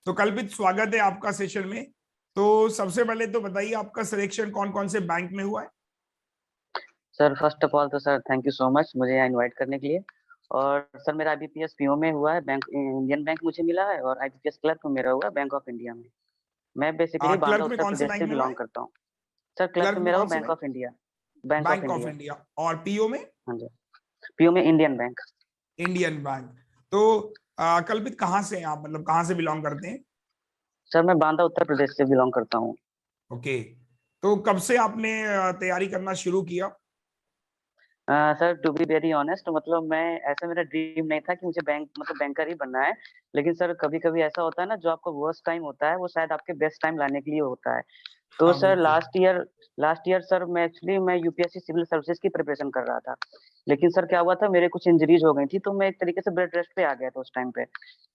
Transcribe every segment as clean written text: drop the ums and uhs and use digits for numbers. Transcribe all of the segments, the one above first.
तो कल्पित, स्वागत है आपका सेशन में। तो सबसे पहले तो बताइए, आपका सिलेक्शन कौन कौन से बैंक में हुआ है? सर फर्स्ट ऑफ ऑल तो sir thank you so much मुझे यहाँ इनवाइट करने के लिए। और सर मेरा आईबीपीएस पीओ में हुआ है, बैंक इंडियन बैंक मुझे मिला है, और आईबीपीएस क्लर्क मेरा हुआ बैंक ऑफ इंडिया में। मैं बेसिकली बांदा क्लर्क में उत्तर कौन से प्रदेश बैंक से में हुआ बिलोंग है? करता हूँ। सर क्लर्क क्लर्क में मेरा हुआ कौन से bank bank? Of India. Bank of bank of India. India. और पीओ में? हाँ जी। पीओ में इंडियन बैंक। Indian bank. तो कल्पित, कहाँ से हैं आप, मतलब कहाँ से बिलोंग करते हैं? सर मैं बांदा उत्तर प्रदेश से बिलोंग करता हूँ। ओके। तो कब से आपने तैयारी करना शुरू किया? Sir to be very honest, मतलब मैं ऐसा मेरा ड्रीम नहीं था कि मुझे बैंकर ही बनना है। लेकिन सर कभी कभी ऐसा होता है ना, जो आपका वर्स्ट टाइम होता है वो शायद आपके बेस्ट टाइम लाने के लिए होता है। तो हाँ सर बिल्कुल। लास्ट ईयर सर मैं यूपीएससी सिविल सर्विसेज की प्रिपरेशन कर रहा था। लेकिन सर क्या हुआ था, मेरे कुछ इंजरीज हो गई थी, तो मैं एक तरीके से बेड रेस्ट पे आ गया था उस टाइम पे।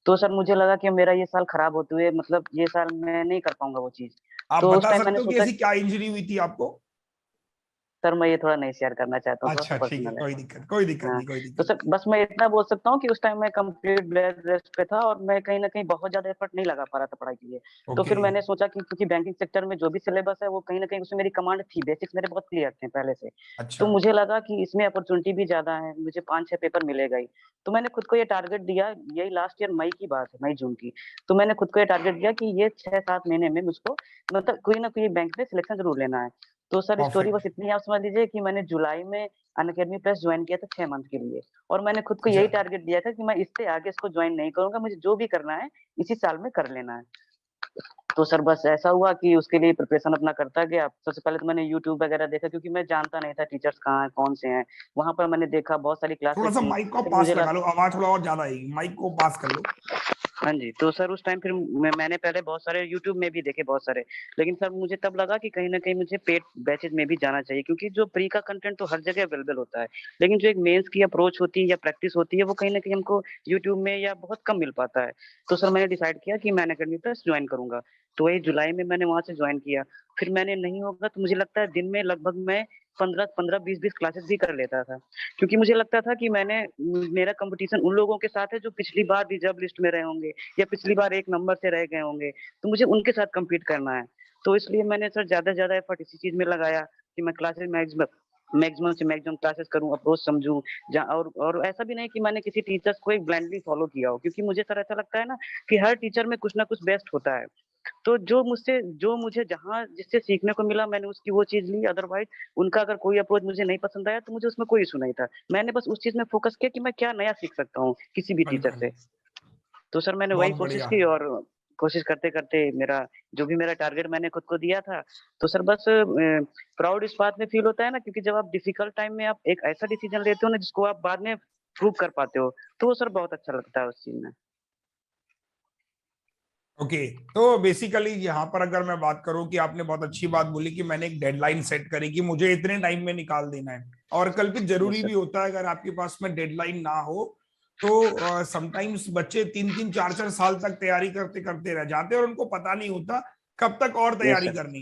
तो सर मुझे लगा कि मेरा ये साल खराब होते हुए, मतलब ये साल मैं नहीं कर पाऊंगा वो चीज। आप तो उस बता टाइम मैंने सकते हो कि सोचा, ऐसी क्या इंजरी हुई थी आपको? सर मैं ये थोड़ा नहीं शेयर करना चाहता हूँ, थोड़ा सा अच्छा ठीक है, पर्सनल है। कोई दिक्कत, कोई दिक्कत हाँ। नहीं, कोई तो दिक्कत सर बस मैं इतना बोल सकता हूँ कि उस टाइम मैं कंप्लीट बेड रेस्ट पे था, और मैं कहीं ना कहीं बहुत ज्यादा एफर्ट नहीं लगा पा रहा था पढ़ाई के लिए। नहीं। तो ओके। फिर मैंने सोचा कि क्योंकि बैंकिंग सेक्टर में जो भी सिलेबस है वो कहीं ना कहीं उसमें मेरी कमांड थी, बेसिक्स मेरे बहुत क्लियर थे पहले से। अच्छा। तो मुझे लगा कि इसमें अपॉर्चुनिटी भी ज्यादा है, मुझे 5-6 पेपर मिलेगा ही। तो मैंने खुद को ये टारगेट दिया, यही लास्ट ईयर मई की बात है, मई जून की। तो मैंने खुद को ये टारगेट दिया कि ये 6-7 महीने में मुझको मतलब कोई ना कोई बैंक में सिलेक्शन जरूर लेना है। तो सर स्टोरी बस परफेक्ट। इतनी आप समझ लीजिए कि मैंने जुलाई में अनअकैडमी प्लस ज्वाइन किया था 6 मंथ के लिए। और मैंने खुद को अच्छा। यही टारगेट दिया था कि मैं इससे आगे इसको ज्वाइन नहीं करूंगा, मुझे जो भी करना है इसी साल में कर लेना है। तो सर बस ऐसा हुआ कि उसके लिए प्रिपरेशन अपना करता गया। सबसे पहले तो मैंने यूट्यूब वगैरह देखा, क्योंकि मैं जानता नहीं था टीचर्स कहाँ हैं, कौन से हैं। वहां पर मैंने देखा, बहुत सारी थोड़ा क्लासेस सा थी, माइक को फिर पास मुझे लगा लगा। लो, आवाज थोड़ा और ज्यादा आएगी, माइक को पास कर लो। हाँ जी। तो सर उस टाइम फिर मैंने पहले बहुत सारे यूट्यूब में भी देखे, बहुत सारे। लेकिन सर मुझे तब लगा कि कहीं ना कहीं मुझे पेड बैचेज में भी जाना चाहिए, क्योंकि जो प्री का कंटेंट तो हर जगह अवेलेबल होता है, लेकिन जो एक मेंस की अप्रोच होती है या प्रैक्टिस होती है वो कहीं ना कहीं हमको यूट्यूब में या बहुत कम मिल पाता है। तो सर मैंने डिसाइड किया कि मैं अनअकैडमी प्लस ज्वाइन करूंगा। तो वही जुलाई में मैंने वहां से ज्वाइन किया। फिर मैंने नहीं होगा तो मुझे लगता है दिन में लगभग मैं 15-15 20-20 क्लासेस भी कर लेता था, क्योंकि मुझे लगता था कि मेरा कंपटीशन उन लोगों के साथ है जो पिछली बार रिजर्व लिस्ट में रहे होंगे या पिछली बार एक नंबर से रह गए होंगे, तो मुझे उनके साथ compete करना है। तो इसलिए मैंने सर ज्यादा से ज्यादा एफर्ट इसी चीज में लगाया कि मैं क्लासेस मैक्सिमम से मैक्सिमम क्लासेस करूं, अप्रोच समझूं। और ऐसा भी नहीं कि मैंने किसी टीचर्स को एक ब्लाइंडली फॉलो किया हो, क्योंकि मुझे सर ऐसा लगता है ना कि हर टीचर में कुछ ना कुछ बेस्ट होता है। तो जो मुझे जहां जिससे सीखने को मिला मैंने उसकी वो चीज ली, अदरवाइज उनका अगर कोई अप्रोच मुझे नहीं पसंद आया तो मुझे उसमें कोई इशू नहीं था। मैंने बस उस चीज में फोकस किया कि मैं क्या नया सीख सकता हूँ किसी भी टीचर बिल्कुल। से। तो सर मैंने वही बहुत कोशिश बढ़िया। की, और कोशिश करते करते मेरा जो भी मेरा टारगेट मैंने खुद को दिया था। तो सर बस प्राउड इस बात में फील होता है ना, क्योंकि जब आप डिफिकल्ट टाइम में आप एक ऐसा डिसीजन लेते हो ना जिसको आप बाद में प्रूव कर पाते हो, तो वो सर बहुत अच्छा लगता है उस चीज में। ओके। तो बेसिकली यहाँ पर अगर मैं बात करूँ, कि आपने बहुत अच्छी बात बोली कि मैंने एक डेडलाइन सेट करी कि मुझे इतने टाइम में निकाल देना है। और कल्पित, यस जरूरी सर। भी होता है अगर आपके पास में डेडलाइन ना हो तो समटाइम्स बच्चे 3-3 4-4 साल तक तैयारी करते करते रह जाते हैं और उनको पता नहीं होता कब तक और यस तैयारी सर। करनी है।